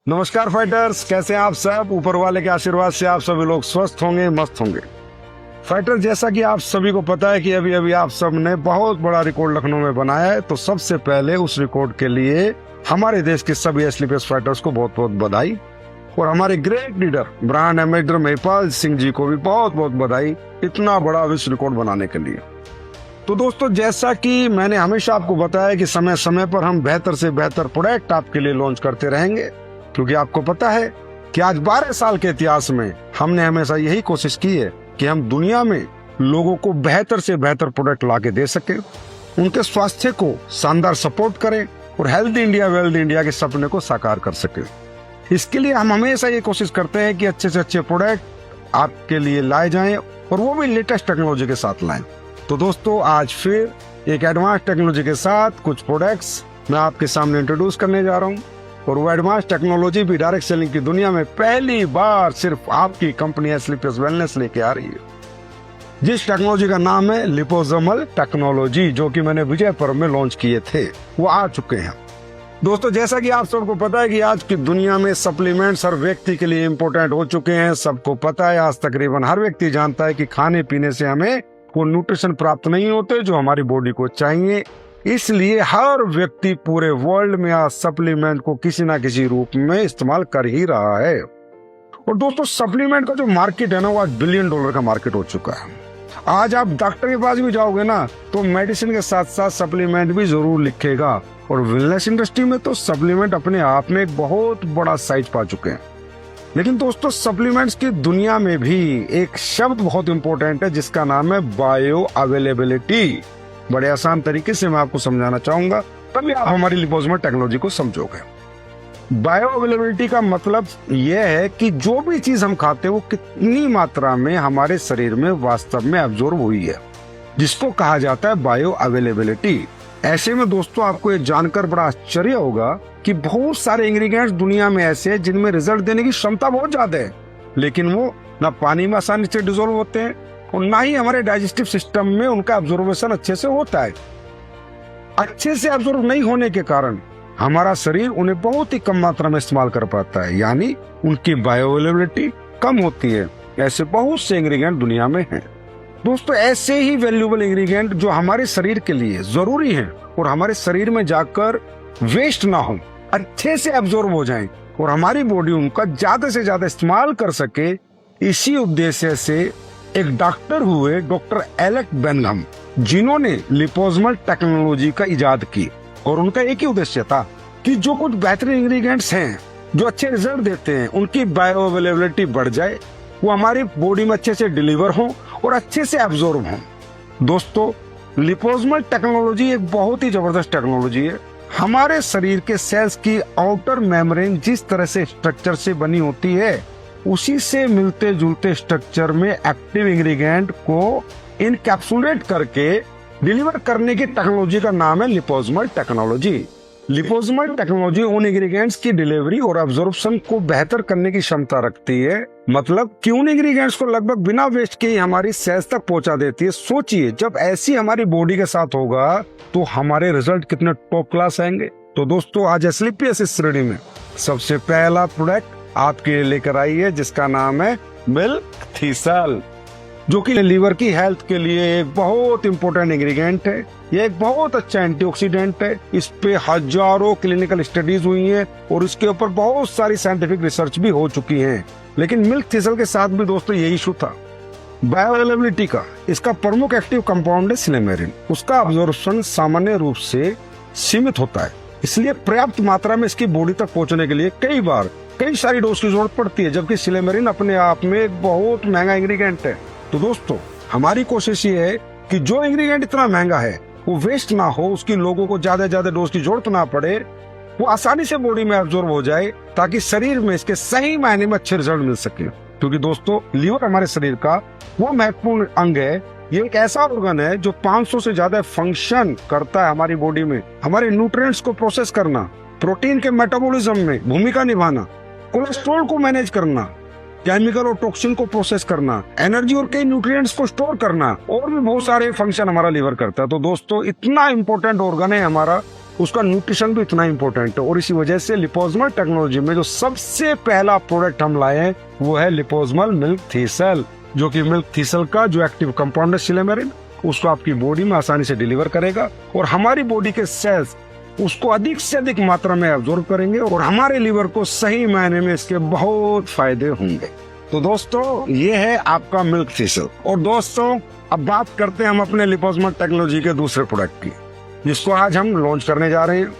नमस्कार फाइटर्स, कैसे हैं आप सब। ऊपर वाले के आशीर्वाद से आप सभी लोग स्वस्थ होंगे, मस्त होंगे। फाइटर, जैसा कि आप सभी को पता है कि अभी अभी आप सब ने बहुत बड़ा रिकॉर्ड लखनऊ में बनाया है, तो सबसे पहले उस रिकॉर्ड के लिए हमारे देश के सभी एसलीपीएस फाइटर्स को बहुत बहुत बधाई, और हमारे great leader brand ambassador Mahipal Singh ji को भी बहुत बहुत बधाई इतना बड़ा विश्व रिकॉर्ड बनाने के लिए। तो दोस्तों, जैसा कि मैंने हमेशा आपको बताया कि समय समय पर हम बेहतर से बेहतर प्रोडक्ट आपके लिए लॉन्च करते रहेंगे, क्योंकि आपको पता है कि आज 12 साल के इतिहास में हमने हमेशा यही कोशिश की है कि हम दुनिया में लोगों को बेहतर से बेहतर प्रोडक्ट ला के दे सके, उनके स्वास्थ्य को शानदार सपोर्ट करें और हेल्थ इंडिया वेल्थ इंडिया के सपने को साकार कर सके। इसके लिए हम हमेशा ये कोशिश करते हैं कि अच्छे से अच्छे प्रोडक्ट आपके लिए लाए जाएं, और वो भी लेटेस्ट टेक्नोलॉजी के साथ लाएं। तो दोस्तों, आज फिर एक एडवांस टेक्नोलॉजी के साथ कुछ प्रोडक्ट्स मैं आपके सामने इंट्रोड्यूस करने जा रहा हूँ, और वो एडवांस टेक्नोलॉजी भी डायरेक्ट सेलिंग की दुनिया में पहली बार सिर्फ आपकी कंपनी एसलीपीएस वेलनेस लेके आ रही है, जिस टेक्नोलॉजी का नाम है लिपोसोमल टेक्नोलॉजी, जो कि मैंने विजयपुर में लॉन्च किए थे, वो आ चुके हैं। दोस्तों, जैसा कि आप सबको पता है कि आज की दुनिया में सप्लीमेंट्स हर व्यक्ति के लिए इम्पोर्टेंट हो चुके हैं। सबको पता है, आज तकरीबन हर व्यक्ति जानता है कि खाने पीने से हमें वो न्यूट्रिशन प्राप्त नहीं होते जो हमारी बॉडी को चाहिए। इसलिए हर व्यक्ति पूरे वर्ल्ड में आज सप्लीमेंट को किसी ना किसी रूप में इस्तेमाल कर ही रहा है। और दोस्तों, सप्लीमेंट का जो मार्केट है ना, वो आज $1 बिलियन का मार्केट हो चुका है। आज आप डॉक्टर के पास भी जाओगे ना, तो मेडिसिन के साथ साथ सप्लीमेंट भी जरूर लिखेगा, और वेलनेस इंडस्ट्री में तो सप्लीमेंट अपने आप में एक बहुत बड़ा साइज पा चुके हैं। लेकिन दोस्तों, सप्लीमेंट्स की दुनिया में भी एक शब्द बहुत इंपॉर्टेंट है, जिसका नाम है बायो अवेलेबिलिटी। बड़े आसान तरीके से मैं आपको समझाना चाहूंगा, तभी आप हमारी लिपोसोमल टेक्नोलॉजी को समझोगे। बायो अवेलेबिलिटी का मतलब यह है कि जो भी चीज हम खाते हैं वो कितनी मात्रा में हमारे शरीर में वास्तव में एब्जॉर्ब हुई है, जिसको कहा जाता है बायो अवेलेबिलिटी। ऐसे में दोस्तों, आपको ये जानकर बड़ा आश्चर्य होगा कि बहुत सारे इंग्रेडिएंट्स दुनिया में ऐसे हैं जिनमें रिजल्ट देने की क्षमता बहुत ज्यादा है, लेकिन वो ना पानी में आसानी से डिसॉल्व होते हैं और ना ही हमारे डाइजेस्टिव सिस्टम में उनका एब्जॉर्बेशन अच्छे से होता है। अच्छे से एब्जॉर्ब नहीं होने के कारण हमारा शरीर उन्हें बहुत ही कम मात्रा में इस्तेमाल कर पाता है, यानी उनकी बायो अवेलेबिलिटी कम होती है। ऐसे बहुत से इंग्रेडिएंट दुनिया में हैं। दोस्तों, ऐसे ही वैल्यूएबल इंग्रेडिएंट जो हमारे शरीर के लिए जरूरी हैं और हमारे शरीर में जाकर वेस्ट ना हो, अच्छे से एब्जॉर्ब हो जाएं और हमारी बॉडी उनका ज्यादा से ज्यादा इस्तेमाल कर सके, इसी उद्देश्य से एक डॉक्टर हुए डॉक्टर एलेक बेनघम, जिन्होंने लिपोसोमल टेक्नोलॉजी का इजाद की, और उनका एक ही उद्देश्य था कि जो कुछ बेहतरीन इंग्रेडिएंट्स हैं जो अच्छे रिजल्ट देते हैं, उनकी बायो अवेलेबिलिटी बढ़ जाए, वो हमारी बॉडी में अच्छे से डिलीवर हो और अच्छे से एब्जॉर्ब हो। दोस्तों, लिपोसोमल टेक्नोलॉजी एक बहुत ही जबरदस्त टेक्नोलॉजी है। हमारे शरीर के सेल्स की आउटर मेम्ब्रेन जिस तरह से स्ट्रक्चर से बनी होती है, उसी से मिलते जुलते स्ट्रक्चर में एक्टिव इंग्रेडिएंट को इनकैप्सुलेट करके डिलीवर करने की टेक्नोलॉजी का नाम है लिपोसोमल टेक्नोलॉजी। लिपोसोमल टेक्नोलॉजी उन इंग्रेडिएंट्स की डिलीवरी और एब्जॉर्प्शन को बेहतर करने की क्षमता रखती है, मतलब कि उन इंग्रेडिएंट्स को लगभग बिना वेस्ट के ही हमारी सेल्स तक पहुंचा देती है। सोचिए, जब ऐसी हमारी बॉडी के साथ होगा तो हमारे रिजल्ट कितने टॉप क्लास आएंगे। तो दोस्तों, आज एसलीपीएस इस श्रेणी में सबसे पहला प्रोडक्ट आपके लिए लेकर आई है, जिसका नाम है मिल्क थीसल, जो कि लीवर की हेल्थ के लिए एक बहुत इंपॉर्टेंट इंग्रेडिएंट है। ये एक बहुत अच्छा एंटीऑक्सीडेंट है। इस पे हजारों क्लिनिकल स्टडीज हुई हैं और इसके ऊपर बहुत सारी साइंटिफिक रिसर्च भी हो चुकी है। लेकिन मिल्क थीसल के साथ भी दोस्तों यही इशू था बायो अवेलेबिलिटी का। इसका प्रमुख एक्टिव कंपाउंड है सिनेमेरिन। उसका अब्जॉर्प्शन सामान्य रूप से सीमित होता है, इसलिए पर्याप्त मात्रा में इसकी बॉडी तक पहुंचने के लिए कई सारी डोज की जरूरत पड़ती है, जबकि सिनेमेरिन अपने आप में एक बहुत महंगा इंग्रेडिएंट है। तो दोस्तों, हमारी कोशिश ये है कि जो इंग्रेडिएंट इतना महंगा है वो वेस्ट ना हो, उसकी लोगों को ज्यादा डोज की जरूरत ना पड़े, वो आसानी से बॉडी में एब्जॉर्ब हो जाए, ताकि शरीर में इसके सही मायने में अच्छे रिजल्ट मिल सके। क्योंकि दोस्तों, लीवर हमारे शरीर का वो महत्वपूर्ण अंग है। ये एक ऐसा ऑर्गन है जो 500 से ज्यादा फंक्शन करता है हमारी बॉडी में। हमारे न्यूट्रिएंट्स को प्रोसेस करना, प्रोटीन के मेटाबॉलिज्म में भूमिका निभाना, कोलेस्ट्रॉल को मैनेज करना, केमिकल और टॉक्सिन को प्रोसेस करना, एनर्जी और कई न्यूट्रिएंट्स को स्टोर करना, और भी बहुत सारे फंक्शन हमारा लीवर करता है। तो दोस्तों, इतना इंपॉर्टेंट ऑर्गन है हमारा, उसका न्यूट्रिशन भी इतना इंपॉर्टेंट है। और इसी वजह से लिपोसमल टेक्नोलॉजी में जो सबसे पहला प्रोडक्ट हम लाए हैं वो है लिपोसमल मिल्क थीसल, जो कि मिल्क थीसल का जो एक्टिव कंपाउंड है सिलेमेरिन, उसको आपकी बॉडी में आसानी से डिलीवर करेगा और हमारी बॉडी के सेल्स उसको अधिक से अधिक मात्रा में एब्जॉर्ब करेंगे और हमारे लीवर को सही मायने में इसके बहुत फायदे होंगे। तो दोस्तों ये है आपका मिल्क थीसल। और दोस्तों अब बात करते हैं हम अपने लिपोसमल टेक्नोलॉजी के दूसरे प्रोडक्ट की, जिसको आज हम लॉन्च करने जा रहे हैं,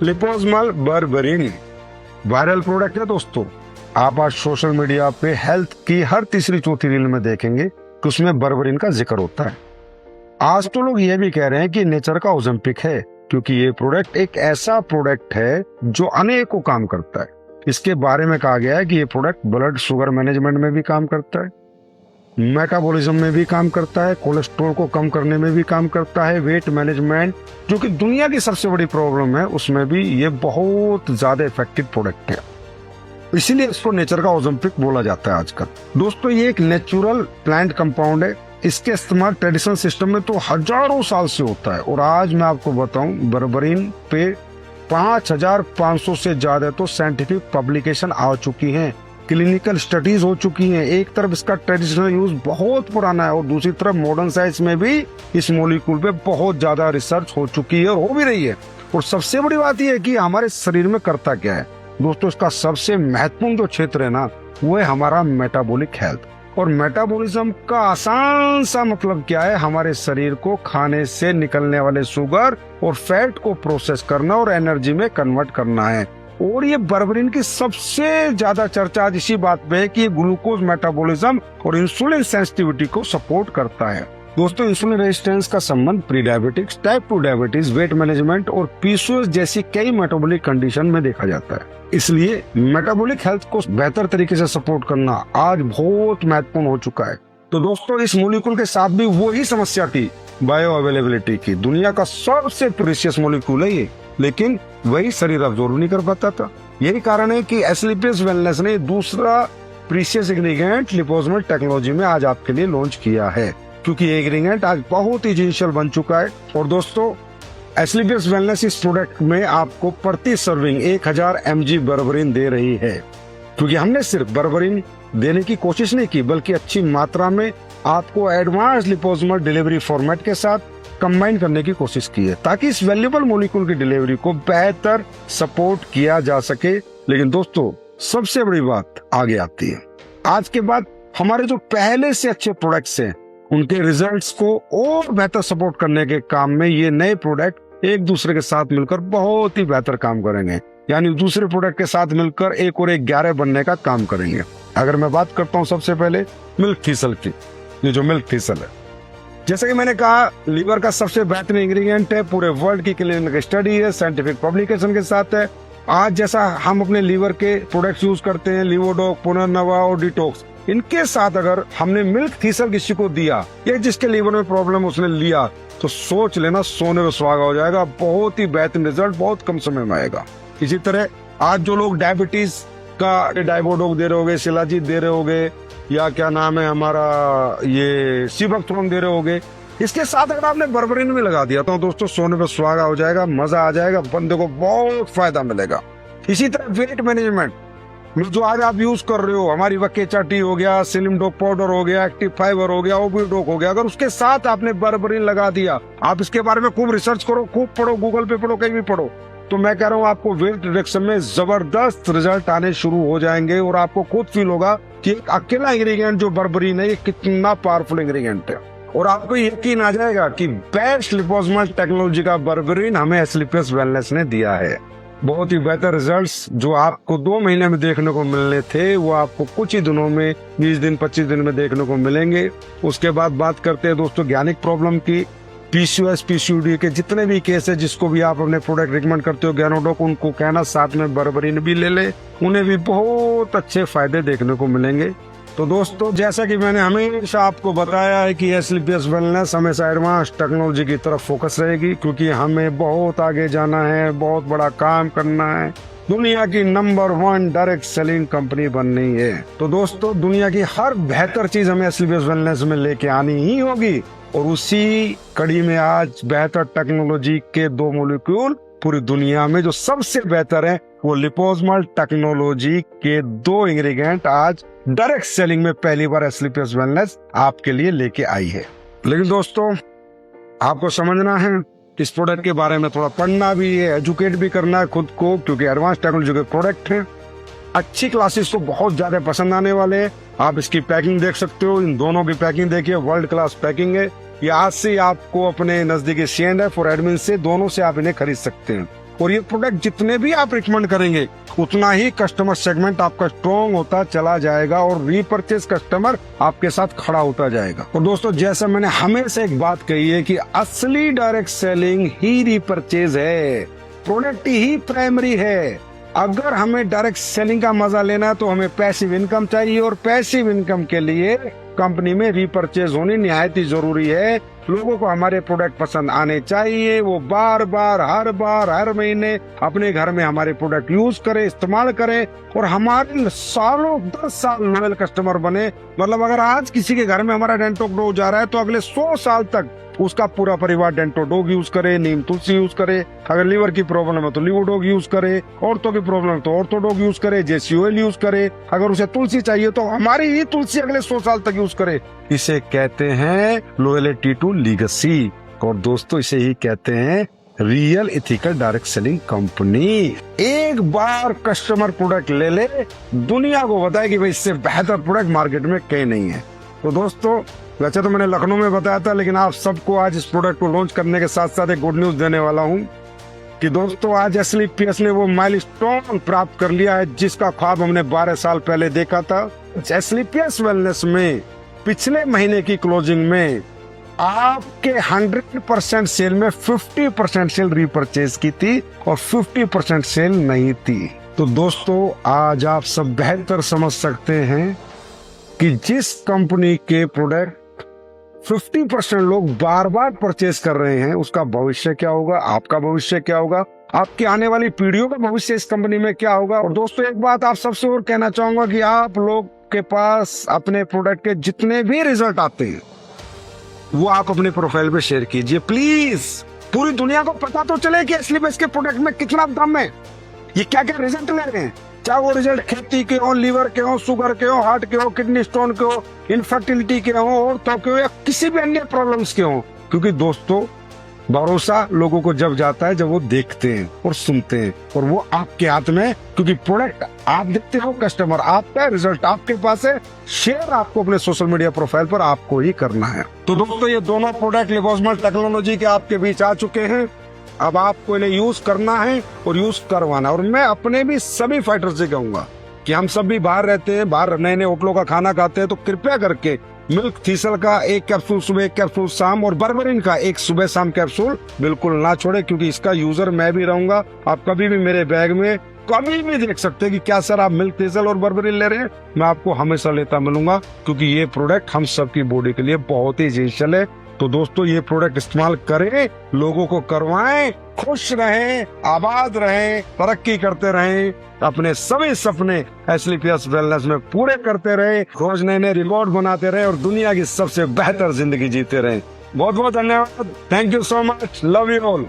लिपोसमल बर्बरिन। वायरल प्रोडक्ट है दोस्तों। आप आज सोशल मीडिया पे हेल्थ की हर तीसरी चौथी रील में देखेंगे कि उसमें बर्बरिन का जिक्र होता है। आज तो लोग ये भी कह रहे हैं कि नेचर का ओलंपिक है, क्योंकि ये प्रोडक्ट एक ऐसा प्रोडक्ट है जो अनेकों काम करता है। इसके बारे में कहा गया है कि ये प्रोडक्ट ब्लड शुगर मैनेजमेंट में भी काम करता है, मेटाबॉलिज्म में भी काम करता है, कोलेस्ट्रॉल को कम करने में भी काम करता है, वेट मैनेजमेंट जो कि दुनिया की सबसे बड़ी प्रॉब्लम है उसमें भी ये बहुत ज्यादा इफेक्टिव प्रोडक्ट है। इसीलिए इसको नेचर का ओलंपिक बोला जाता है आजकल। दोस्तों ये एक नेचुरल प्लांट कंपाउंड है। इसके इस्तेमाल ट्रेडिशनल सिस्टम में तो हजारों साल से होता है। और आज मैं आपको बताऊं, बर्बरिन पे 5500 से ज्यादा तो साइंटिफिक पब्लिकेशन आ चुकी हैं, क्लिनिकल स्टडीज हो चुकी हैं। एक तरफ इसका ट्रेडिशनल यूज बहुत पुराना है और दूसरी तरफ मॉडर्न साइंस में भी इस मॉलिक्यूल पे बहुत ज्यादा रिसर्च हो चुकी है और हो भी रही है। और सबसे बड़ी बात यह है कि हमारे शरीर में करता क्या है दोस्तों। इसका सबसे महत्वपूर्ण जो क्षेत्र है ना वो है हमारा मेटाबॉलिक हेल्थ। और मेटाबॉलिज्म का आसान सा मतलब क्या है, हमारे शरीर को खाने से निकलने वाले शुगर और फैट को प्रोसेस करना और एनर्जी में कन्वर्ट करना है। और ये बर्बरिन की सबसे ज्यादा चर्चा आज इसी बात पे है कि ये ग्लूकोज मेटाबॉलिज्म और इंसुलिन सेंसिटिविटी को सपोर्ट करता है। दोस्तों इंसुलिन रेजिस्टेंस का संबंध pre diabetics, type 2 diabetes, weight management और पीसीओएस जैसी कई मेटाबॉलिक कंडीशन में देखा जाता है। इसलिए मेटाबॉलिक हेल्थ को बेहतर तरीके से सपोर्ट करना आज बहुत महत्वपूर्ण हो चुका है। तो दोस्तों इस मॉलिक्यूल के साथ भी वही समस्या थी, बायो अवेलेबिलिटी की। दुनिया का सबसे प्रीशियस मॉलिक्यूल है ये, लेकिन वही शरीर अब्सॉर्ब नहीं कर पाता था। यही कारण है कि एस्क्लेपियस वेलनेस ने दूसरा प्रीशियस इंग्रेडिएंट लिपोसमल टेक्नोलॉजी में आज आपके लिए लॉन्च किया है, क्योंकि ये इंग्रेडिएंट आज बहुत ही एसेंशियल बन चुका है। और दोस्तों एस्क्लेपियस वेलनेस इस प्रोडक्ट में आपको प्रति सर्विंग 1000 mg बर्बरिन दे रही है, क्योंकि हमने सिर्फ बर्बरिन देने की कोशिश नहीं की बल्कि अच्छी मात्रा में आपको एडवांस लिपोसमल डिलीवरी फॉर्मेट के साथ कंबाइन करने की कोशिश की है, ताकि इस वैल्यूएबल मॉलिक्यूल की डिलीवरी को बेहतर सपोर्ट किया जा सके। लेकिन दोस्तों सबसे बड़ी बात आगे आती है। आज के बाद हमारे जो पहले से अच्छे प्रोडक्ट्स हैं उनके रिजल्ट्स को और बेहतर सपोर्ट करने के काम में ये नए प्रोडक्ट एक दूसरे के साथ मिलकर बहुत ही बेहतर काम करेंगे। यानी दूसरे प्रोडक्ट के साथ मिलकर एक और एक 11 बनने का काम करेंगे। अगर मैं बात करता हूँ सबसे पहले मिल्क थीसल की, ये जो मिल्क थीसल है, जैसे कि मैंने कहा लीवर का सबसे बेहतरीन इंग्रेडिएंट है, पूरे वर्ल्ड की क्लिनिकल स्टडी है, साइंटिफिक पब्लिकेशन के साथ है। आज जैसा हम अपने लीवर के प्रोडक्ट्स यूज करते हैं, लिवोडॉक, पुनर्नवा और डिटॉक्स, इनके साथ अगर हमने मिल्क थीसल किसी को दिया या जिसके लीवर में प्रॉब्लम उसने लिया तो सोच लेना सोने में सुहागा हो जाएगा। बहुत ही बेहतरीन रिजल्ट बहुत कम समय में आएगा। इसी तरह आज जो लोग डायबिटीज का डाइबोडोक दे रहे होगे, शिलाजीत दे रहे होगे, या क्या नाम है हमारा ये सिबकथ्रोन दे रहे होगे, इसके साथ अगर आपने बर्बरिन भी लगा दिया तो दोस्तों सोने पे सुहागा हो जाएगा, मजा आ जाएगा, बंदे को बहुत फायदा मिलेगा। इसी तरह वेट मैनेजमेंट जो आज आप यूज कर रहे हो, हमारी वकेचा टी हो गया, स्लिम डॉक पाउडर हो गया, एक्टिव फाइबर हो गया, ओबिडोक हो गया, अगर उसके साथ आपने बर्बरिन लगा दिया, आप इसके बारे में खूब रिसर्च करो, खूब पढ़ो, गूगल पे पढ़ो, कहीं भी पढ़ो, तो मैं कह रहा हूँ आपको वेट रिडक्शन में जबरदस्त रिजल्ट आने शुरू हो जाएंगे। और आपको खुद फील होगा कि एक अकेला इंग्रेडिएंट जो बर्बरिन है ये कितना पावरफुल इंग्रेडिएंट है। और आपको यकीन आ जाएगा कि बेस्ट लिपोसमल टेक्नोलॉजी का बर्बरिन हमें एस्क्लेपियस वेलनेस ने दिया है। बहुत ही बेहतर रिजल्ट्स जो आपको 2 महीने में देखने को मिलने थे वो आपको कुछ ही दिनों में 20 दिन 25 दिन में देखने को मिलेंगे। उसके बाद बात करते हैं दोस्तों गैनिक प्रॉब्लम की, पीसीओएस पीसीओडी के जितने भी केस है, जिसको भी आप अपने प्रोडक्ट रिकमेंड करते हो गैनोडॉक, उनको कहना साथ में बर्बरिन भी ले ले, उन्हें भी बहुत अच्छे फायदे देखने को मिलेंगे। तो दोस्तों जैसा कि मैंने हमेशा आपको बताया है कि एस्क्लेपियस वेलनेस हमेशा एडवांस टेक्नोलॉजी की तरफ फोकस रहेगी, क्योंकि हमें बहुत आगे जाना है, बहुत बड़ा काम करना है, दुनिया की नंबर 1 डायरेक्ट सेलिंग कंपनी बननी है। तो दोस्तों दुनिया की हर बेहतर चीज हमें एस्क्लेपियस वेलनेस में लेके आनी ही होगी। और उसी कड़ी में आज बेहतर टेक्नोलॉजी के 2 मॉलिक्यूल पूरी दुनिया में जो सबसे बेहतर है वो लिपोसोमल टेक्नोलॉजी के 2 इंग्रेडिएंट आज डायरेक्ट सेलिंग में पहली बार एसलीपीएस वेलनेस आपके लिए लेके आई है। लेकिन दोस्तों आपको समझना है, इस प्रोडक्ट के बारे में थोड़ा पढ़ना भी है, एजुकेट भी करना है खुद को, क्योंकि एडवांस टेक्नोलॉजी के प्रोडक्ट हैं। अच्छी क्लासेस को बहुत ज्यादा पसंद आने वाले हैं। आप इसकी पैकिंग देख सकते हो, इन दोनों की पैकिंग देखिए, वर्ल्ड क्लास पैकिंग है। ये आज से आपको अपने नजदीकी C&F और एडमिन से दोनों से आप इन्हें खरीद सकते हैं। और ये प्रोडक्ट जितने भी आप रिकमेंड करेंगे उतना ही कस्टमर सेगमेंट आपका स्ट्रॉन्ग होता चला जाएगा और रीपरचेज कस्टमर आपके साथ खड़ा होता जाएगा। और दोस्तों जैसा मैंने हमेशा एक बात कही है कि असली डायरेक्ट सेलिंग ही रीपरचेज है, प्रोडक्ट ही प्राइमरी है। अगर हमें डायरेक्ट सेलिंग का मजा लेना है तो हमें पैसिव इनकम चाहिए, और पैसिव इनकम के लिए कंपनी में रीपरचेज होनी निहायत ही जरूरी है। लोगों को हमारे प्रोडक्ट पसंद आने चाहिए, वो बार बार हर महीने अपने घर में हमारे प्रोडक्ट यूज करें, इस्तेमाल करें, और हमारे सालों 10 साल लॉयल कस्टमर बने। मतलब अगर आज किसी के घर में हमारा डेंटो डॉग जा रहा है तो अगले 100 साल तक उसका पूरा परिवार डेंटो डॉग यूज करे, नीम तुलसी यूज करे। अगर लीवर की प्रॉब्लम है तो लीवर डॉग यूज करे, ऑर्थो की प्रॉब्लम है तो ऑर्थो डॉग यूज करे, JCOL यूज करे। अगर उसे तुलसी चाहिए तो हमारी ही तुलसी अगले 100 साल तक यूज करे। इसे कहते हैं लॉयल्टी टू लीगेसी, और दोस्तों इसे ही कहते हैं real ethical direct selling company. एक बार कस्टमर प्रोडक्ट ले ले, दुनिया को बताए कि भाई इससे बेहतर प्रोडक्ट मार्केट में कहीं नहीं है। तो दोस्तों वैसे तो मैंने लखनऊ में बताया था, लेकिन आप सबको आज इस प्रोडक्ट को लॉन्च करने के साथ साथ एक गुड न्यूज देने वाला हूँ कि दोस्तों आज एसलीपीएस ने वो माइलस्टोन प्राप्त कर लिया है जिसका ख्वाब हमने 12 साल पहले देखा था। एसलीपीएस वेलनेस में पिछले महीने की क्लोजिंग में आपके 100% सेल में 50% सेल रीपरचेज की थी और 50% सेल नहीं थी। तो दोस्तों आज आप सब बेहतर समझ सकते हैं कि जिस कंपनी के प्रोडक्ट 50% लोग बार बार परचेज कर रहे हैं उसका भविष्य क्या होगा, आपका भविष्य क्या होगा, आपकी आने वाली पीढ़ियों का भविष्य इस कंपनी में क्या होगा। और दोस्तों एक बात आप सबसे और कहना चाहूंगा कि आप लोग के पास अपने प्रोडक्ट के जितने भी रिजल्ट आते हैं वो आप अपने प्रोफाइल पे शेयर कीजिए प्लीज। पूरी दुनिया को पता तो चले कि एसलीपीएस के प्रोडक्ट में कितना दम है, ये क्या क्या रिजल्ट ले रहे हैं। चाहे वो रिजल्ट खेती के हो, लीवर के हो, शुगर के हो, हार्ट के हो, किडनी स्टोन के हो, इनफर्टिलिटी के हो, और तो के हो, या किसी भी अन्य प्रॉब्लम्स के हो। क्योंकि दोस्तों भरोसा लोगों को जब जाता है जब वो देखते हैं और सुनते हैं, और वो आपके हाथ में, क्योंकि प्रोडक्ट आप देखते हो, कस्टमर आपका, रिजल्ट आपके पास है। शेयर आपको अपने सोशल मीडिया प्रोफाइल पर आपको ही करना है। तो दोस्तों ये दोनों प्रोडक्ट लिपोसोमल टेक्नोलॉजी के आपके बीच आ चुके हैं। अब आपको इन्हें यूज करना है और यूज करवाना। और मैं अपने भी सभी फाइटर से कहूंगा कि हम सब भी बाहर रहते हैं, बाहर नए नए होटलों का खाना खाते हैं, तो कृपया करके मिल्क थीसल का 1 कैप्सूल सुबह, 1 कैप्सूल शाम, और बर्बरिन का 1 सुबह शाम कैप्सूल बिल्कुल ना छोड़े, क्योंकि इसका यूजर मैं भी रहूंगा। आप कभी भी मेरे बैग में कभी भी देख सकते हैं कि क्या सर आप मिल्क थीसल और बर्बरिन ले रहे हैं, मैं आपको हमेशा लेता मिलूंगा, क्योंकि ये प्रोडक्ट हम सबकी बॉडी के लिए बहुत ही एसेंशियल है। तो दोस्तों ये प्रोडक्ट इस्तेमाल करें, लोगों को करवाएं, खुश रहें, आबाद रहें, तरक्की करते रहें, अपने सभी सपने एसलीपीएस वेलनेस में पूरे करते रहें, रोज नए नए रिकॉर्ड बनाते रहें और दुनिया की सबसे बेहतर जिंदगी जीते रहें। बहुत बहुत धन्यवाद। Thank you so much. Love you all.